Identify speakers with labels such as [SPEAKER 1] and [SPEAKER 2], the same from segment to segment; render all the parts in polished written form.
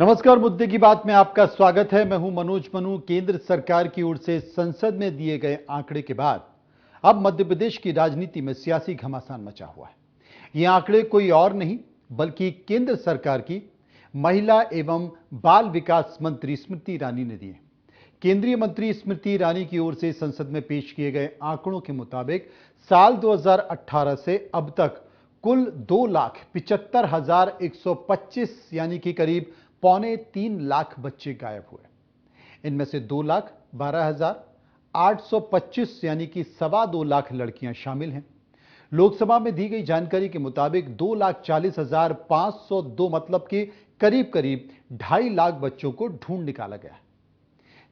[SPEAKER 1] नमस्कार, मुद्दे की बात में आपका स्वागत है। मैं हूं मनोज मनु। केंद्र सरकार की ओर से संसद में दिए गए आंकड़े के बाद अब मध्य प्रदेश की राजनीति में सियासी घमासान मचा हुआ है। ये आंकड़े कोई और नहीं बल्कि केंद्र सरकार की महिला एवं बाल विकास मंत्री स्मृति ईरानी ने दिए। केंद्रीय मंत्री स्मृति ईरानी की ओर से संसद में पेश किए गए आंकड़ों के मुताबिक साल 2018 से अब तक कुल 2,75,125 यानी कि करीब 2.25 बच्चे गायब हुए। इनमें से 2,12,825 यानी कि 2.25 लड़कियां शामिल हैं। लोकसभा में दी गई जानकारी के मुताबिक 2,40,502 मतलब कि करीब करीब 2.5 लाख बच्चों को ढूंढ निकाला गया है,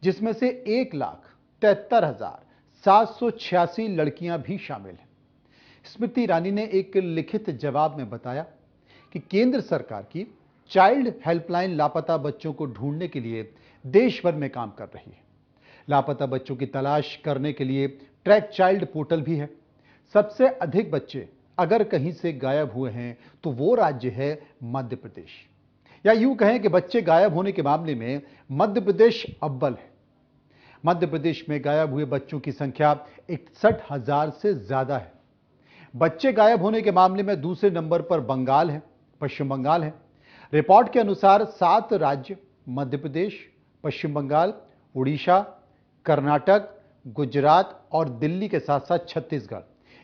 [SPEAKER 1] जिसमें से 1,73,786 लड़कियां भी शामिल हैं। स्मृति ईरानी ने एक लिखित जवाब में बताया कि केंद्र सरकार की चाइल्ड हेल्पलाइन लापता बच्चों को ढूंढने के लिए देश भर में काम कर रही है। लापता बच्चों की तलाश करने के लिए ट्रैक चाइल्ड पोर्टल भी है। सबसे अधिक बच्चे अगर कहीं से गायब हुए हैं तो वो राज्य है मध्य प्रदेश, या यूं कहें कि बच्चे गायब होने के मामले में मध्य प्रदेश अव्वल है। मध्य प्रदेश में गायब हुए बच्चों की संख्या 61,000 से ज्यादा है। बच्चे गायब होने के मामले में दूसरे नंबर पर बंगाल है, पश्चिम बंगाल है। रिपोर्ट के अनुसार 7 राज्य मध्य प्रदेश, पश्चिम बंगाल, उड़ीसा, कर्नाटक, गुजरात और दिल्ली के साथ साथ छत्तीसगढ़,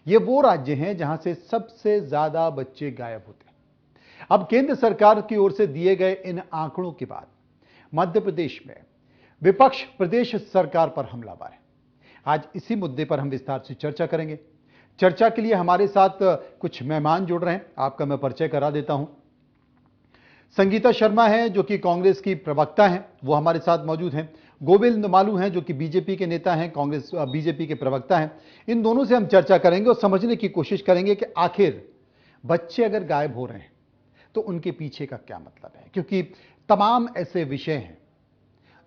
[SPEAKER 1] ये वो राज्य हैं जहां से सबसे ज्यादा बच्चे गायब होते हैं। अब केंद्र सरकार की ओर से दिए गए इन आंकड़ों के बाद मध्य प्रदेश में विपक्ष प्रदेश सरकार पर हमलावर है। आज इसी मुद्दे पर हम विस्तार से चर्चा करेंगे। चर्चा के लिए हमारे साथ कुछ मेहमान जुड़ रहे हैं। आपका मैं परिचय करा देता हूं। संगीता शर्मा हैं जो कि कांग्रेस की प्रवक्ता हैं, वो हमारे साथ मौजूद हैं। गोविंद मालू हैं जो कि बीजेपी के नेता हैं, कांग्रेस बीजेपी के प्रवक्ता हैं। इन दोनों से हम चर्चा करेंगे और समझने की कोशिश करेंगे कि आखिर बच्चे अगर गायब हो रहे हैं तो उनके पीछे का क्या मतलब है, क्योंकि तमाम ऐसे विषय हैं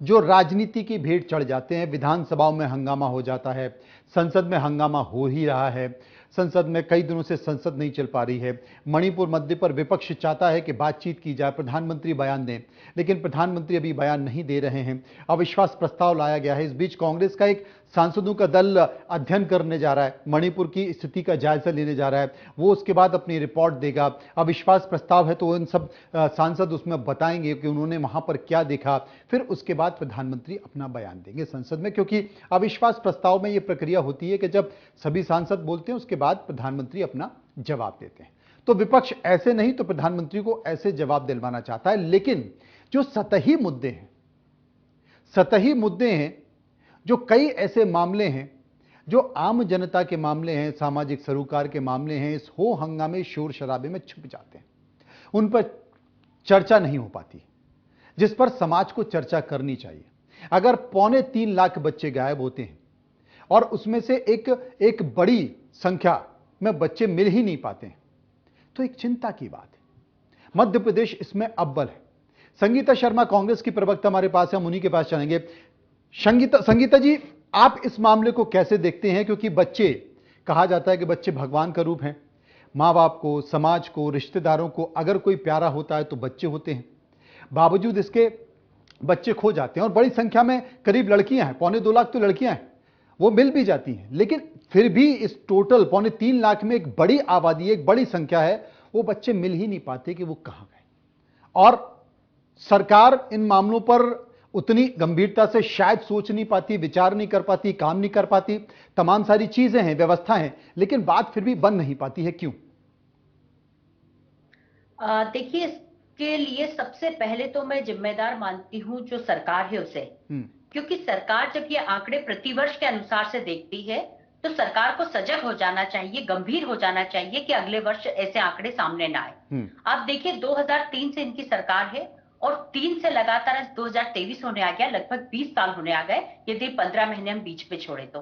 [SPEAKER 1] जो राजनीति की भेंट चढ़ जाते हैं। विधानसभाओं में हंगामा हो जाता है, संसद में हंगामा हो ही रहा है। संसद में कई दिनों से संसद नहीं चल पा रही है। मणिपुर मुद्दे पर विपक्ष चाहता है कि बातचीत की जाए, प्रधानमंत्री बयान दें, लेकिन प्रधानमंत्री अभी बयान नहीं दे रहे हैं। अविश्वास प्रस्ताव लाया गया है। इस बीच कांग्रेस का एक सांसदों का दल अध्ययन करने जा रहा है, मणिपुर की स्थिति का जायजा लेने जा रहा है। वो उसके बाद अपनी रिपोर्ट देगा। अविश्वास प्रस्ताव है तो इन सब सांसद उसमें बताएंगे कि उन्होंने वहां पर क्या देखा। फिर उसके बाद प्रधानमंत्री अपना बयान देंगे संसद में, क्योंकि अविश्वास प्रस्ताव में यह प्रक्रिया होती है कि जब सभी सांसद बोलते हैं उसके बाद प्रधानमंत्री अपना जवाब देते हैं। तो विपक्ष ऐसे नहीं तो प्रधानमंत्री को ऐसे जवाब दिलवाना चाहता है। लेकिन जो सतही मुद्दे हैं, जो कई ऐसे मामले हैं जो आम जनता के मामले हैं, सामाजिक सरोकार के मामले हैं, इस हो हंगामे शोर शराबे में छुप जाते हैं, उन पर चर्चा नहीं हो पाती, जिस पर समाज को चर्चा करनी चाहिए। अगर 2.25 लाख बच्चे गायब होते हैं और उसमें से एक बड़ी संख्या में बच्चे मिल ही नहीं पाते हैं तो एक चिंता की बात है। मध्य प्रदेश इसमें अव्वल है। संगीता शर्मा कांग्रेस की प्रवक्ता हमारे पास है, हम उन्हीं के पास चलेंगे। संगीता जी, आप इस मामले को कैसे देखते हैं? क्योंकि बच्चे, कहा जाता है कि बच्चे भगवान का रूप हैं। मां बाप को, समाज को, रिश्तेदारों को अगर कोई प्यारा होता है तो बच्चे होते हैं। बावजूद इसके बच्चे खो जाते हैं और बड़ी संख्या में करीब लड़कियां हैं, 2.25 लाख तो लड़कियां हैं, वो मिल भी जाती हैं। लेकिन फिर भी इस टोटल 2.25 लाख में एक बड़ी आबादी, एक बड़ी संख्या है, वो बच्चे मिल ही नहीं पाते कि वो कहां गए। और सरकार इन मामलों पर उतनी गंभीरता से शायद सोच नहीं पाती, विचार नहीं कर पाती, काम नहीं कर पाती। तमाम सारी चीजें हैं, व्यवस्था है, लेकिन बात फिर भी बन नहीं पाती है। क्यों?
[SPEAKER 2] देखिए, इसके लिए सबसे पहले तो मैं जिम्मेदार मानती हूं जो सरकार है उसे, क्योंकि सरकार जब ये आंकड़े प्रतिवर्ष के अनुसार से देखती है तो सरकार को सजग हो जाना चाहिए, गंभीर हो जाना चाहिए कि अगले वर्ष ऐसे आंकड़े सामने ना आए। आप देखिए, 2003 से इनकी सरकार है और 3 से लगातार 2023 होने आ गया, लगभग 20 साल होने आ गए, यदि 15 महीने हम बीच पे छोड़े तो।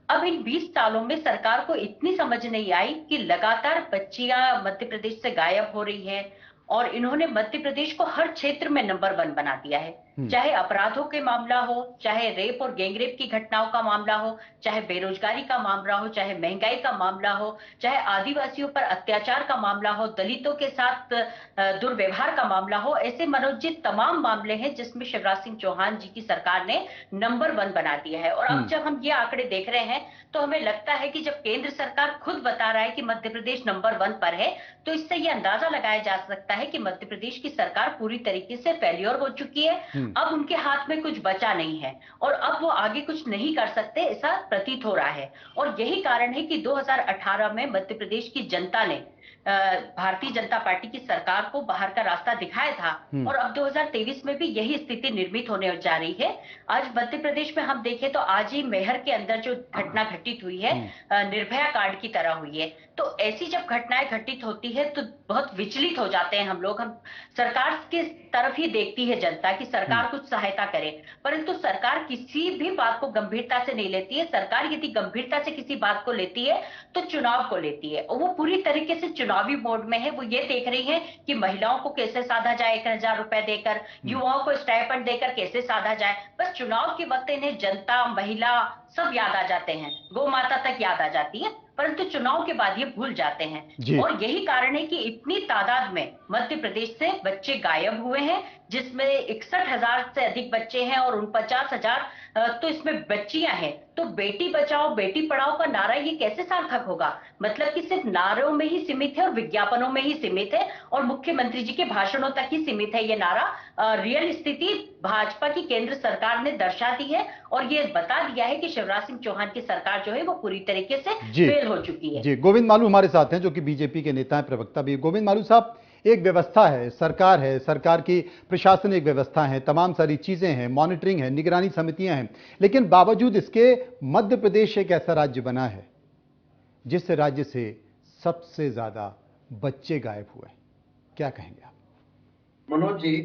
[SPEAKER 2] अब इन 20 सालों में सरकार को इतनी समझ नहीं आई कि लगातार बच्चियां मध्य प्रदेश से गायब हो रही हैं और इन्होंने मध्य प्रदेश को हर क्षेत्र में नंबर 1 बना दिया है। चाहे अपराधों के मामला हो, चाहे रेप और गैंगरेप की घटनाओं का मामला हो, चाहे बेरोजगारी का मामला हो, चाहे महंगाई का मामला हो, चाहे आदिवासियों पर अत्याचार का मामला हो, दलितों के साथ दुर्व्यवहार का मामला हो, ऐसे मनोजित तमाम मामले हैं जिसमें शिवराज सिंह चौहान जी की सरकार ने नंबर 1 बना दिया है। और अब जब हम ये आंकड़े देख रहे हैं तो हमें लगता है कि जब केंद्र सरकार खुद बता रहा है कि मध्य प्रदेश नंबर 1 पर है, तो इससे यह अंदाजा लगाया जा सकता है कि मध्य प्रदेश की सरकार पूरी तरीके से फेल्योर हो चुकी है। अब उनके हाथ में कुछ बचा नहीं है और अब वो आगे कुछ नहीं कर सकते, ऐसा प्रतीत हो रहा है। और यही कारण है कि 2018 में मध्य प्रदेश की जनता ने भारतीय जनता पार्टी की सरकार को बाहर का रास्ता दिखाया था और अब 2023 में भी यही स्थिति निर्मित होने जा रही है। आज मध्य प्रदेश में हम देखें तो आज ही मेहर के अंदर जो घटना घटित हुई है, निर्भया कांड की तरह हुई है। तो ऐसी जब घटनाएं घटित होती है तो बहुत विचलित हो जाते हैं हम लोग। हम सरकार के तरफ ही देखती है जनता कि सरकार कुछ सहायता करे, परंतु सरकार किसी भी बात को गंभीरता से नहीं लेती है। सरकार यदि गंभीरता से किसी बात को लेती है तो चुनाव को लेती है और वो पूरी तरीके से चुनावी मोड में है। वो ये देख रही है कि महिलाओं को कैसे साधा जाए, 1000 रुपए देकर, युवाओं को स्टाइपेंड देकर कैसे साधा जाए। बस चुनाव के वक्त इन्हें जनता, महिला सब याद आ जाते हैं, गौ माता तक याद आ जाती है, परंतु चुनाव के बाद ये भूल जाते हैं। और यही कारण है कि इतनी तादाद में मध्य प्रदेश से बच्चे गायब हुए हैं, जिसमें 61,000 से अधिक बच्चे हैं और 49,000 तो इसमें बच्चियां हैं। तो बेटी बचाओ बेटी पढ़ाओ का नारा ये कैसे सार्थक होगा? मतलब कि सिर्फ नारों में ही सीमित है और विज्ञापनों में ही सीमित है और मुख्यमंत्री जी के भाषणों तक ही सीमित है ये नारा। रियल स्थिति भाजपा की केंद्र सरकार ने दर्शा दी है और ये बता दिया है कि शिवराज सिंह चौहान की सरकार जो है वो पूरी तरीके से फेल हो चुकी है।
[SPEAKER 1] जी, गोविंद मालू हमारे साथ हैं जो कि बीजेपी के नेता हैं, प्रवक्ता भी। गोविंद मालू साहब, एक व्यवस्था है, सरकार की प्रशासनिक व्यवस्था है, तमाम सारी चीजें हैं, मॉनिटरिंग है, निगरानी समितियां हैं, लेकिन बावजूद इसके मध्य प्रदेश एक ऐसा राज्य बना है जिस राज्य से सबसे ज्यादा बच्चे गायब हुए। क्या कहेंगे आप?
[SPEAKER 3] मनोज जी,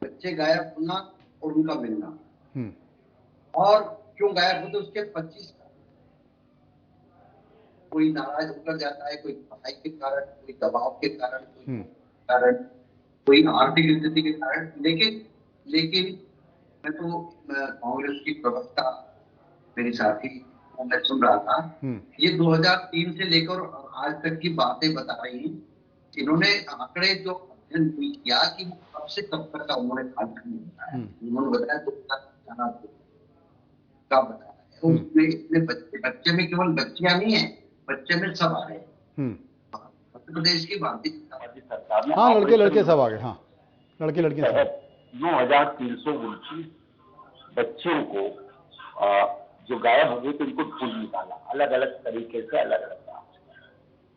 [SPEAKER 3] बच्चे गायब होना और उनका मिलना, और क्यों गायब होते उसके 25 कोई नाराज होकर जाता है, कोई पढ़ाई के कारण, कोई दबाव के कारण, कोई आर्थिक स्थिति के कारण। लेकिन मैं तो कांग्रेस की प्रवक्ता मेरी साथी को मैं सुन रहा था, ये 2003 से लेकर आज तक की बातें बता रही हैं। इन्होंने आंकड़े जो अध्ययन किया कि कब से कब तक का उन्होंने कालखंड बताया, उन्होंने बताया 2014 का बताया है। उसमें इतने बच्चे में केवल बच्चियां नहीं है, बच्चे में सब आ गए। मध्य प्रदेश की भारतीय
[SPEAKER 1] सरकार ने, हाँ, लड़के सब आ गए। हाँ, लड़के
[SPEAKER 4] 9,329 बच्चों को जो गायब हो गए थे उनको ढूंढ निकाला, अलग अलग तरीके से, अलग अलग।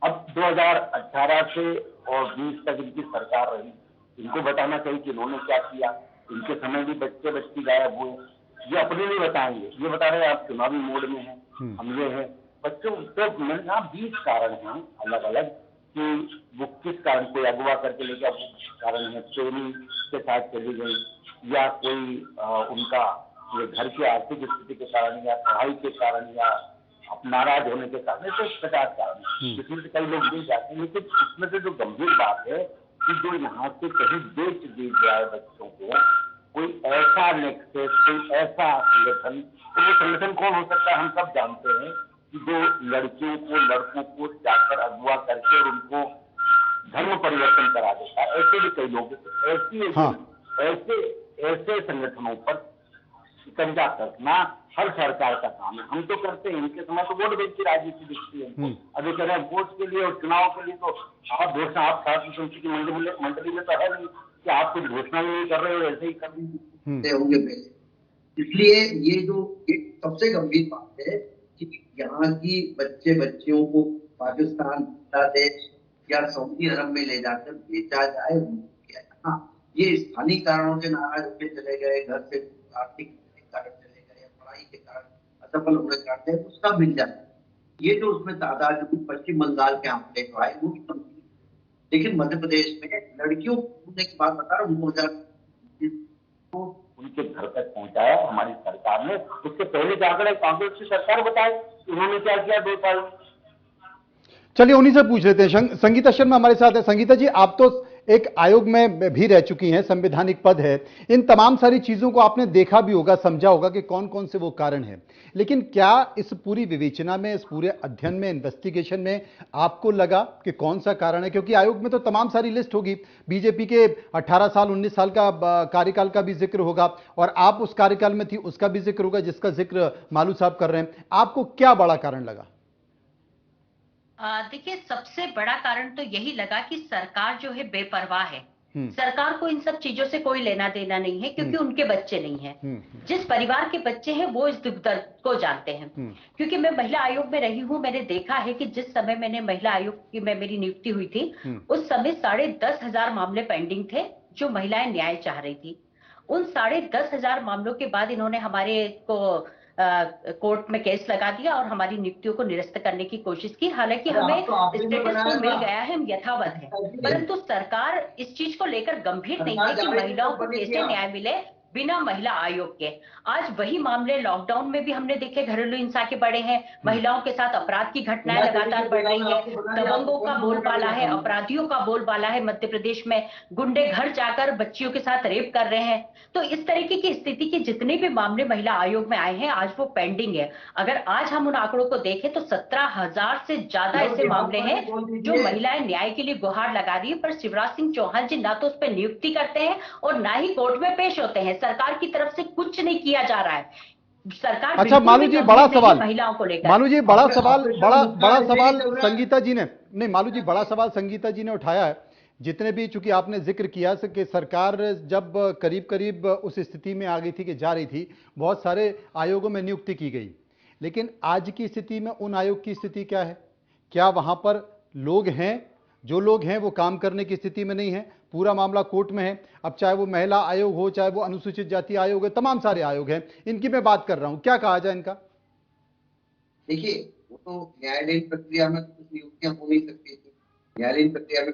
[SPEAKER 4] अब 2018 से और 20 तक इनकी सरकार रही, इनको बताना चाहिए कि इन्होंने क्या किया। इनके समय भी बच्चे बच्ची गायब हुए, ये अपने नहीं बताएंगे, ये बता रहे हैं आप चुनावी मोड में हैं, हम ये हैं। बच्चों तो मैंने कहा 20 कारण हैं अलग अलग कि वो किस कारण, कोई अगवा करके लेकर कारण है, चोरी के साथ चली गई, या कोई उनका ये घर की आर्थिक स्थिति के कारण, या पढ़ाई के कारण, या नाराज होने के कारण, तो 50 कारण इसमें से कई लोग मिल जाते हैं। लेकिन इसमें से जो गंभीर बात है कि जो यहाँ से कहीं बेच दी जाए बच्चों को, कोई ऐसा नेक्सस, कोई ऐसा संगठन, तो वो संगठन कौन हो सकता है? हम सब जानते हैं कि जो लड़कियों को, लड़कों को जाकर अगवा करके और उनको धर्म परिवर्तन करा देता है, ऐसे भी कई लोग। ऐसे संगठनों पर शिकंजा कसना हर सरकार का काम है। हम तो करते हैं, इनके समय तो वोट बैंक की राजनीति दिखती है। अभी कह रहे हैं वोट के लिए और चुनाव के लिए, तो आप घोषणा, आप साथ संसद की मंडली में तो है नहीं कि आप कुछ घोषणा भी नहीं कर रहे हो, ऐसे ही कर
[SPEAKER 3] होंगे पहले। इसलिए ये जो सबसे गंभीर बात है कि यहाँ की बच्चियों को पाकिस्तान, बांग्लादेश या सऊदी अरब में ले जाकर बेचा जाए। हाँ, ये स्थानीय कारणों से नाराज होकर चले गए, घर से आर्थिक कारण चले गए, पढ़ाई के कारण असफल होने के कारण, उसका मिल जाता है। ये जो उसमें तादाद पश्चिम बंगाल के आंकड़े जो आए वो भी, लेकिन मध्य प्रदेश में लड़कियों ढूंढने की बात बता रहा हूँ, 2000
[SPEAKER 4] उनके घर तक पहुंचाया हमारी सरकार ने। उसके पहले के आंकड़े कांग्रेस की सरकार बताए उन्होंने क्या किया 2 साल।
[SPEAKER 1] चलिए उन्हीं से पूछ लेते हैं। संगीता शर्मा हमारे साथ है। संगीता जी, आप तो एक आयोग में भी रह चुकी हैं, संवैधानिक पद है, इन तमाम सारी चीजों को आपने देखा भी होगा, समझा होगा कि कौन कौन से वो कारण हैं। लेकिन क्या इस पूरी विवेचना में, इस पूरे अध्ययन में, इन्वेस्टिगेशन में आपको लगा कि कौन सा कारण है? क्योंकि आयोग में तो तमाम सारी लिस्ट होगी, बीजेपी के 18 साल 19 साल का कार्यकाल का भी जिक्र होगा, और आप उस कार्यकाल में थी उसका भी जिक्र होगा, जिसका जिक्र मालू साहब कर रहे हैं। आपको क्या बड़ा कारण लगा?
[SPEAKER 2] देखिए, सबसे बड़ा कारण तो यही लगा कि सरकार जो है बेपरवाह है। सरकार को इन सब चीजों से कोई लेना देना नहीं है, क्योंकि उनके बच्चे नहीं हैं। जिस परिवार के बच्चे हैं वो इस दुख दर्द को जानते हैं। क्योंकि मैं महिला आयोग में रही हूं, मैंने देखा है कि जिस समय मैंने महिला आयोग की में मेरी नियुक्ति हुई थी, उस समय 10,500 मामले पेंडिंग थे जो महिलाएं न्याय चाह रही थी। उन 10,500 मामलों के बाद इन्होंने हमारे को कोर्ट में केस लगा दिया और हमारी नियुक्तियों को निरस्त करने की कोशिश की। हालांकि हमें स्टेटस को मिल गया है, हम यथावत है, परंतु सरकार इस चीज को लेकर गंभीर नहीं है कि महिलाओं को कैसे न्याय मिले बिना महिला आयोग के। आज वही मामले लॉकडाउन में भी हमने देखे, घरेलू हिंसा के बढ़े हैं, महिलाओं के साथ अपराध की घटनाएं लगातार बढ़ रही है, दबंगों का बोलबाला है, अपराधियों का बोलबाला है। मध्य प्रदेश में गुंडे घर जाकर बच्चियों के साथ रेप कर रहे हैं। तो इस तरीके की स्थिति के जितने भी मामले महिला आयोग में आए हैं, आज वो पेंडिंग है। अगर आज हम उन आंकड़ों को देखें तो 17,000 से ज्यादा ऐसे मामले हैं जो महिलाएं न्याय के लिए गुहार लगा रही है, पर शिवराज सिंह चौहान जी ना तो उस पर नियुक्ति करते हैं और ना ही कोर्ट में पेश होते हैं। सरकार की तरफ से कुछ नहीं किया जा रहा है। सरकार
[SPEAKER 1] अच्छा मालू जी, बड़ा सवाल
[SPEAKER 2] महिलाओं को लेकर,
[SPEAKER 1] मालू जी बड़ा सवाल संगीता जी ने, नहीं मालू जी, बड़ा सवाल संगीता जी ने उठाया है। जितने भी, चूंकि आपने जिक्र किया कि सरकार जब करीब करीब उस स्थिति में आ गई थी कि जा रही थी, बहुत सारे आयोगों में नियुक्ति की गई, लेकिन आज की स्थिति में उन आयोग की स्थिति क्या है? क्या वहां पर लोग हैं, जो लोग हैं वो काम करने की स्थिति में नहीं है? पूरा मामला कोर्ट में है। अब चाहे वो महिला आयोग हो, चाहे वो अनुसूचित जाति आयोग है, तमाम सारे आयोग हैं, इनकी मैं बात कर रहा हूं। क्या कहा जाए इनका?
[SPEAKER 3] देखिए, वो तो न्यायालयीन प्रक्रिया में कुछ नियुक्तियां हो नहीं सकती थी। न्यायालयीन प्रक्रिया में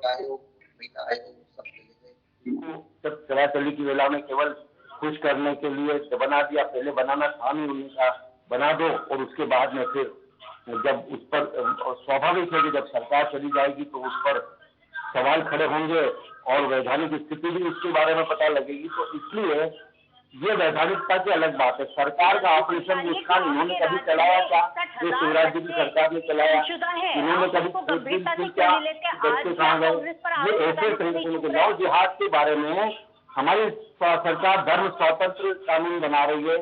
[SPEAKER 3] आयोग, महिला आयोग सब चले गए।
[SPEAKER 4] इनको जब चलाचली की वेला में केवल खुश करने के लिए बना दिया, पहले बनाना था नहीं, उनका बना दो, और उसके बाद में फिर जब उस पर स्वाभाविक है कि जब सरकार चली जाएगी तो उस पर सवाल खड़े होंगे और वैधानिक स्थिति भी उसके बारे में पता लगेगी। तो इसलिए ये वैधानिकता की अलग बात है। सरकार का ऑपरेशन मुस्कान इन्होंने कभी चलाया क्या? जो शिवराज जी की सरकार ने चलाया, इन्होंने कभी क्या बच्चे कहाँ गए? ये ऐसे तरीके के लव जिहाद के बारे में हमारी सरकार धर्म स्वतंत्र कानून बना रही है।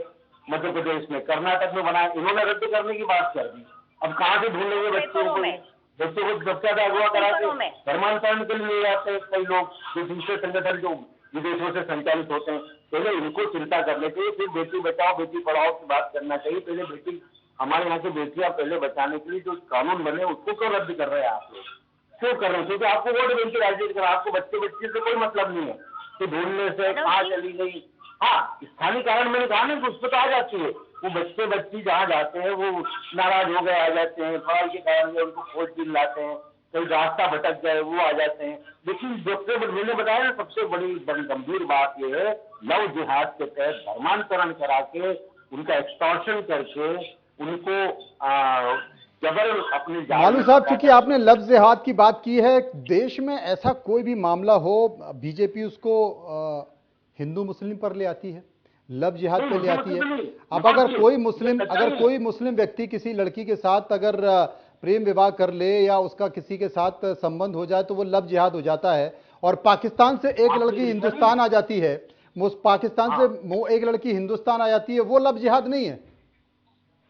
[SPEAKER 4] मध्य प्रदेश में, कर्नाटक में बनाया, इन्होंने रद्द करने की बात कर दी। अब कहाँ से ढूंढेंगे बच्चों को? बच्चों को बच्चा का अगवा करा के धर्मांतरण के लिए जाते हैं कई लोग, जो दूसरे संगठन जो विदेशों से संचालित होते हैं। पहले इनको चिंता करनी चाहिए, फिर बेटी बचाओ बेटी पढ़ाओ की बात करना चाहिए। पहले बेटी, हमारे यहाँ की बेटियां पहले बचाने के लिए जो कानून बने उसको क्यों रद्द कर रहे हैं आप लोग? क्यों कर रहे हैं? क्योंकि आपको वोट बैंक की राजनीति कर, आपको बच्चे बच्चे से कोई मतलब नहीं है कि ढूंढने से कहाँ चली गई। हाँ, स्थानीय कारण मैंने कहा ना, उस पर तो आ जाती है। वो बच्चे बच्ची जहाँ जाते हैं वो नाराज हो गए आ जाते हैं, पढ़ाई के कारण उनको खोजबीन लाते हैं, कहीं रास्ता भटक गए वो आ जाते हैं। लेकिन जो मैंने बताया ना, सबसे बड़ी गंभीर बात यह है, लव जिहाद के तहत धर्मांतरण करा के, उनका एक्सटॉर्शन करके, उनको जबर अपनी
[SPEAKER 1] मालू साहब, चूंकि आपने लव जिहाद की बात की है, देश में ऐसा कोई भी मामला हो, बीजेपी उसको हिंदू मुस्लिम पर ले आती है, लव जिहाद पे ले आती है। अब अगर कोई मुस्लिम व्यक्ति किसी लड़की के साथ अगर प्रेम विवाह कर ले या उसका किसी के साथ संबंध हो जाए तो वो लव जिहाद हो जाता है। और पाकिस्तान से एक लड़की हिंदुस्तान आ जाती है, पाकिस्तान से एक लड़की हिंदुस्तान आ जाती है, वो लव जिहाद नहीं है।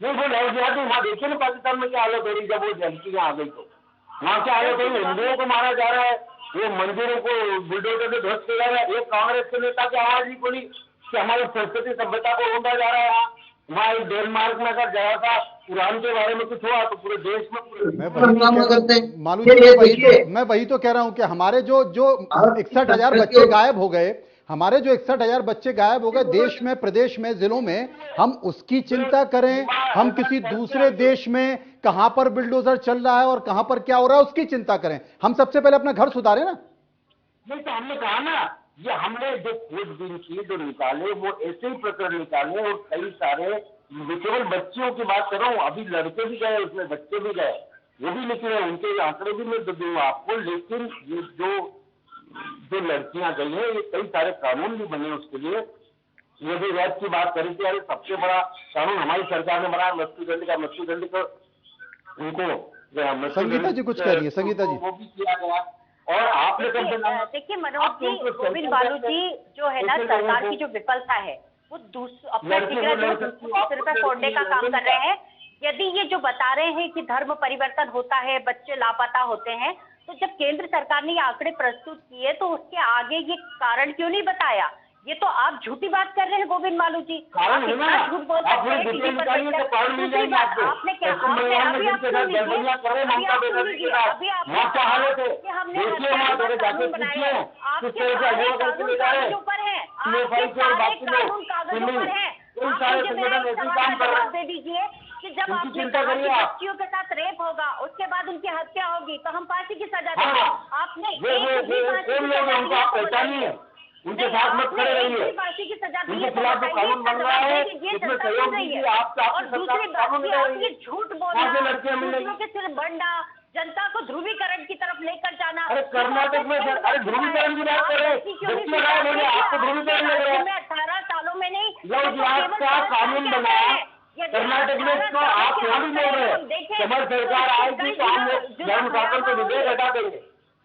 [SPEAKER 4] नहीं, वो लव जिहाद नहीं। वहां देखिए ना पाकिस्तान में क्या हालत हो रही, जब वो लड़की यहाँ आ गई तो वहां क्या हालत हो रही, हिंदुओं को मारा जा रहा है, वो मंदिरों को बुलडोजर से ध्वस्त किया जा रहा है। एक कांग्रेस के नेता की आवाज नहीं बोली कि हमारी संस्कृति सभ्यता को ढूंढा जा रहा है। वहाँ डेनमार्क में अगर जरा सा कुरान के बारे में कुछ हुआ तो पूरे देश में
[SPEAKER 1] मालूम मैं वही तो कह रहा हूँ कि हमारे जो 61,000 बच्चे गायब हो गए, हमारे जो 61,000 बच्चे गायब हो गए देश में, प्रदेश में, जिलों में, हम उसकी चिंता करें? हम किसी दूसरे देश में कहां पर बिल्डोजर चल रहा है और कहां पर क्या हो रहा है उसकी चिंता करें? हम सबसे पहले अपना घर सुधारें ना।
[SPEAKER 4] नहीं तो हमने कहा ना, ये हमने जो खोजबीन की, जो निकाले, वो ऐसे ही प्रकरण निकाले, और कई सारे, केवल बच्चियों की बात कर रहा हूँ, अभी लड़के भी गए उसमें, बच्चे भी गए, वो भी निकले, उनके आंकड़े भी मैं दूंगा आपको। लेकिन ये जो जो लड़कियां गई है, ये कई सारे कानून भी बने उसके लिए। ये भी रेप की बात करी थी, अरे सबसे बड़ा कानून हमारी सरकार ने बनाया मृत्युदंड का। मृत्युदंड को उनको
[SPEAKER 1] संगीता जी कुछ कह रही है, संगीता जी।
[SPEAKER 4] वो भी किया गया। और आपने
[SPEAKER 5] देखिए मनोज जी, गोविंद बालू जी जो है ना, सरकार की जो विफलता है वो अपना जिक्र जो दूसरों के सिर पर फोड़ने का काम कर रहे हैं। यदि ये जो बता रहे हैं कि धर्म परिवर्तन होता है, बच्चे लापता होते हैं, तो जब केंद्र सरकार ने ये आंकड़े प्रस्तुत किए तो उसके आगे ये कारण क्यों नहीं बताया? ये तो आप झूठी बात कर रहे हैं गोविंद बालू जी।
[SPEAKER 4] कारण है ना,
[SPEAKER 5] झूठ बोल सकते हैं टीवी पर। दूसरी बात, आपने क्या अभी आप सुन लीजिए, हमने कानून बनाए हैं, आपके सारे कानून कागज ऊपर है, आपके सारे कानून कागज ऊपर है। आप मुझे मेरा एक सवाल का जवाब दे दीजिए कि जब आपने कहा कि बच्चियों के साथ रेप होगा, उसके बाद उनकी हत्या होगी, तो हम फांसी की सजा देंगे। आपने एक भी फांसी की
[SPEAKER 4] उनके साथ मत खड़े रहिए,
[SPEAKER 5] फांसी की सजा दी
[SPEAKER 4] उनके खिलाफ जो कानून बन रहा है उसमें सहयोग दीजिए।
[SPEAKER 5] और दूसरी बात, आप ये झूठ बोलना, दूसरों के सिर बढ़ना, जनता को ध्रुवीकरण की तरफ लेकर जाना।
[SPEAKER 4] अरे कर्नाटक में अरे ध्रुवीकरण की बात करें, आपको ध्रुवीकरण लग रहा है।
[SPEAKER 5] 18 सालों में नहीं,
[SPEAKER 4] का कानून बनाया कर्नाटक में, इसको आप यहाँ भी बोल रहे हैं हमारी सरकार आएगी तो हम धर्म शासन को विधेयक हटा देंगे।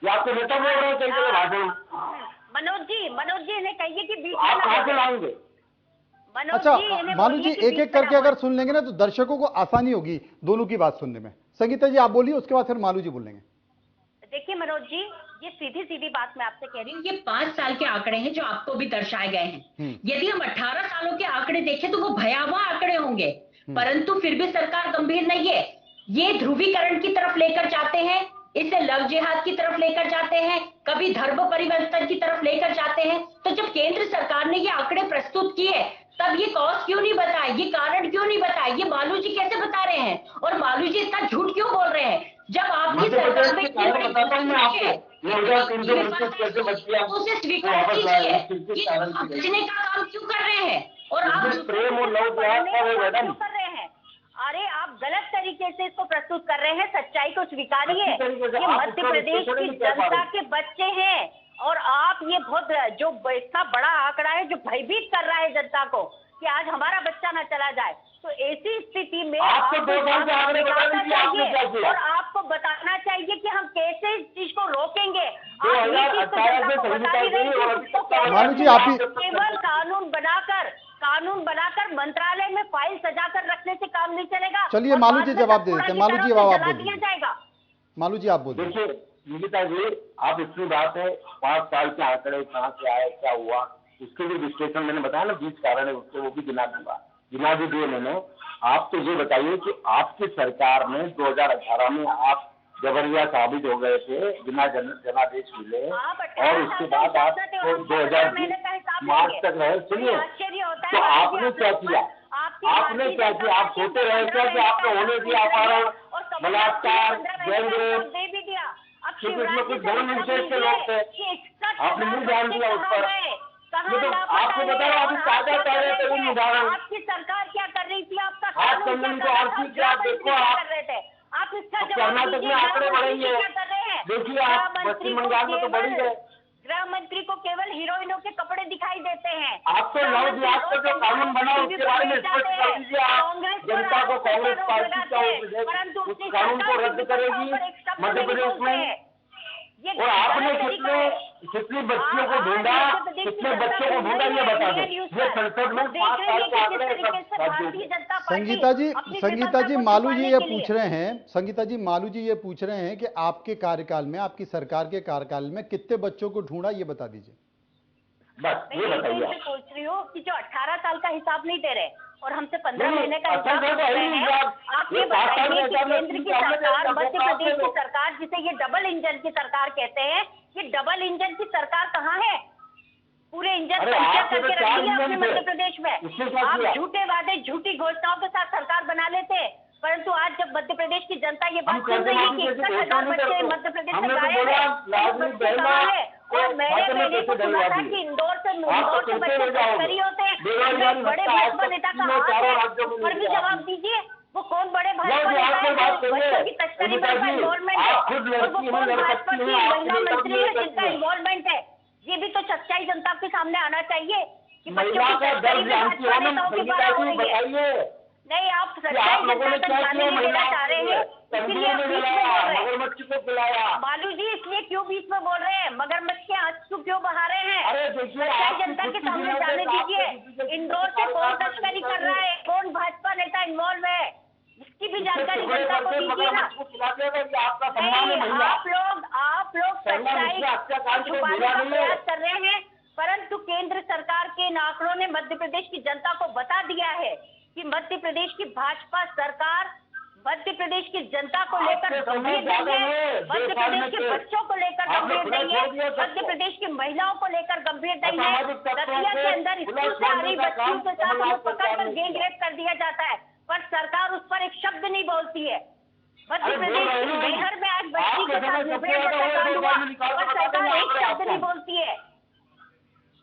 [SPEAKER 4] ये आपको नेता बोल रहे हैं कई जगह भाषण।
[SPEAKER 5] मनोज जी इन्हें कहिए कि बीच
[SPEAKER 4] आप कहाँ से लाएंगे?
[SPEAKER 1] अच्छा मालू जी, एक एक करके अगर सुन लेंगे ना तो दर्शकों को आसानी होगी दोनों की बात सुनने में। संगीता जी आप बोलिए, उसके बाद फिर मालू जी बोलेंगे।
[SPEAKER 5] देखिए मनोज जी, ये सीधी सीधी बात मैं आपसे कह रही हूँ,
[SPEAKER 2] ये 5 साल के आंकड़े हैं जो आपको भी दर्शाए गए हैं। यदि हम 18 सालों के आंकड़े देखें तो वो भयावह आंकड़े होंगे, परंतु फिर भी सरकार गंभीर नहीं है। ये ध्रुवीकरण की तरफ लेकर जाते हैं, इसे लव जिहाद की तरफ लेकर जाते हैं, कभी धर्म परिवर्तन की तरफ लेकर जाते हैं। तो जब केंद्र सरकार ने ये आंकड़े प्रस्तुत किए तब ये कॉज क्यों नहीं बताए, ये कारण क्यों नहीं बताए? ये मालू जी कैसे बता रहे हैं और मालू जी इतना झूठ क्यों बोल रहे हैं? जब आपकी सरकार में उसे स्वीकार कीजिए कि आप बचने का काम क्यों कर रहे हैं और आप
[SPEAKER 4] प्रेम और लव जिहाद
[SPEAKER 5] क्यों कर रहे हैं? अरे आप गलत तरीके से इसको प्रस्तुत कर रहे हैं, सच्चाई को स्वीकारिए। ये मध्य प्रदेश की जनता के बच्चे हैं और आप ये बहुत जो इतना बड़ा आंकड़ा है जो भयभीत कर रहा है जनता को कि आज हमारा बच्चा ना चला जाए। तो ऐसी स्थिति में आपको चाहिए और आपको बताना चाहिए कि हम कैसे इस चीज को रोकेंगे।
[SPEAKER 1] मालू जी आप
[SPEAKER 5] केवल कानून बनाकर मंत्रालय में फाइल सजाकर रखने से काम नहीं चलेगा।
[SPEAKER 1] चलिए मालू जी जवाब दे देते हैं। मालू जी जवाब आप बोलिए।
[SPEAKER 5] जाएगा
[SPEAKER 1] मालू जी आप बोलिए।
[SPEAKER 4] देखिए निकिता जी, आप इतनी बात है 5 साल के आंकड़े कहाँ से आए, क्या हुआ, उसके भी विश्लेषण मैंने बताया ना, 20 कारण है उसके, वो भी गिना दूंगा, गिना भी दिए मैंने। आप तो ये बताइए कि आपकी सरकार में 2018 में आप जबरिया साबित हो गए थे, बिना जनादेश मिले, और उसके बाद आप 2020 मार्च तक रहे। सुनिए, तो आपने क्या किया? आपने क्या किया? आप सोते रहे क्या कि आपने होने दिया अपहरण, बलात्कार, गैंगरेप, क्योंकि इसमें कुछ धर्म विशेष के लोग थे, आपने मुंह जान दिया उस पर। ये तो आपको बता रहा हूँ, अभी ताजा ताजा थे उन उदाहरण।
[SPEAKER 5] आपकी सरकार क्या कर रही थी? आपका
[SPEAKER 4] आप संगठन को आर्थिक क्या देखो,
[SPEAKER 5] आप इसका
[SPEAKER 4] कर्नाटक में आंकड़े बढ़ेंगे, देखिए आप पश्चिम बंगाल में तो बढ़ी गए।
[SPEAKER 5] गृह मंत्री को केवल हीरोइनों के कपड़े दिखाई देते हैं।
[SPEAKER 4] आपको लव जिहाद का जो कानून बना उसके बारे में स्पष्ट कर दीजिए। आप जनता को कांग्रेस पार्टी का उस कानून को रद्द करेगी मध्य प्रदेश में। और आपने कितनी बच्चियों को ढूंढा, कितने बच्चों को ढूंढा, ये बता दो। ये संसद में 5 साल के आंकड़े।
[SPEAKER 1] संगीता जी मालू जी ये पूछ रहे हैं, संगीता जी मालू जी ये पूछ रहे हैं कि आपके कार्यकाल में, आपकी सरकार के कार्यकाल में कितने बच्चों को ढूंढा, ये बता दीजिए।
[SPEAKER 4] बस ये बताइए।
[SPEAKER 5] मैं सोच रही हूँ कि जो 18 साल का हिसाब नहीं दे रहे और हमसे 15 महीने का हिसाब दे रहे हैं। आप ये बताइए कि केंद्र की सरकार, मध्य प्रदेश की सरकार, जिसे ये डबल इंजन की सरकार कहते हैं, ये डबल इंजन की सरकार कहाँ है? पूरे इंजन पंचर करके रख दिया अपने मध्य प्रदेश में। आप झूठे वादे, झूठी घोषणाओं के साथ सरकार बना लेते, परंतु आज जब मध्य प्रदेश की जनता ये बात सुन रही है कि 61,000 बच्चे मध्य प्रदेश में गायब है और मैंने को सुना था कि इंदौर से बच्चे तस्करी होते हैं। बड़े भाजपा नेता का हाथ है, पर भी जवाब दीजिए वो कौन बड़े भाजपा नेता है बच्चों की तस्करी में इन्वॉल्वमेंट है, और वो कौन भाजपा की महिला मंत्री है जिनका इन्वॉल्वमेंट है? ये भी तो सच्चाई जनता के सामने आना चाहिए कि बच्चों की तस्करी में भाजपा नेताओं की बात हो रही है। नहीं, आप सच्चाई जनता तक जाने नहीं देना चाह रहे हैं, इसलिए आप बीच में बोल रहे हैं।
[SPEAKER 4] मगरमच्छ को खिलाया
[SPEAKER 5] मालू जी, इसलिए क्यों बीच में बोल रहे हैं? मगरमच्छ के आंसू क्यों बहा रहे हैं?
[SPEAKER 4] अरे देखिए,
[SPEAKER 5] सच्चाई जनता के सामने जाने दीजिए। इंदौर से कौन तस्करी कर रहा है, कौन भाजपा नेता इन्वॉल्व है, इसकी भी जानकारी जनता को दीजिए ना। आप लोग सच्चाई छुपाने का प्रयास कर रहे हैं, परंतु केंद्र सरकार के इन आंकड़ों ने मध्य प्रदेश की जनता को बता दिया है कि मध्य प्रदेश की भाजपा सरकार मध्य प्रदेश की जनता को लेकर गंभीर नहीं है, मध्य प्रदेश के बच्चों को लेकर गंभीर नहीं है, मध्य प्रदेश की महिलाओं को लेकर गंभीर नहीं है। दतिया के अंदर स्कूल से आ रही बच्चियों के साथ उन्हें पकड़कर गैंग रेप कर दिया जाता है, पर सरकार उस पर एक शब्द नहीं बोलती है। मध्य प्रदेश के बिहार में आज बच्ची के साथ मुठभेड़ हुआ, पर सरकार एक शब्द नहीं बोलती है।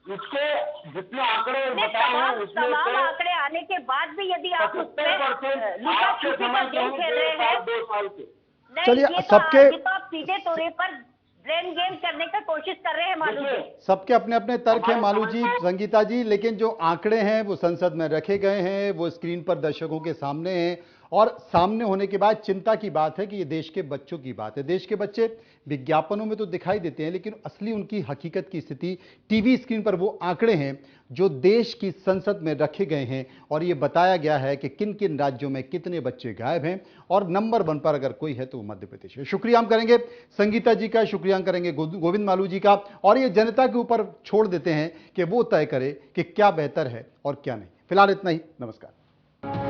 [SPEAKER 4] इसके जितने आंकड़े बताए हैं
[SPEAKER 5] तमाम आंकड़े आने के बाद भी यदि आप लुका छुपी का गेम खेल रहे हैं,
[SPEAKER 1] चलिए सबके
[SPEAKER 5] तो आप सीधे तौर पर ब्रेन गेम करने की कोशिश कर रहे हैं मालू जी।
[SPEAKER 1] सबके अपने अपने तर्क हैं मालू जी, संगीता जी, लेकिन जो आंकड़े हैं वो संसद में रखे गए हैं, वो स्क्रीन पर दर्शकों के सामने हैं, और सामने होने के बाद चिंता की बात है कि ये देश के बच्चों की बात है। देश के बच्चे विज्ञापनों में तो दिखाई देते हैं, लेकिन असली उनकी हकीकत की स्थिति टीवी स्क्रीन पर वो आंकड़े हैं जो देश की संसद में रखे गए हैं, और ये बताया गया है कि किन किन राज्यों में कितने बच्चे गायब हैं, और नंबर 1 पर अगर कोई है तो वो मध्य प्रदेश है। शुक्रिया हम करेंगे संगीता जी का, शुक्रिया हम करेंगे गोविंद मालू जी का, और ये जनता के ऊपर छोड़ देते हैं कि वो तय करे कि क्या बेहतर है और क्या नहीं। फिलहाल इतना ही, नमस्कार।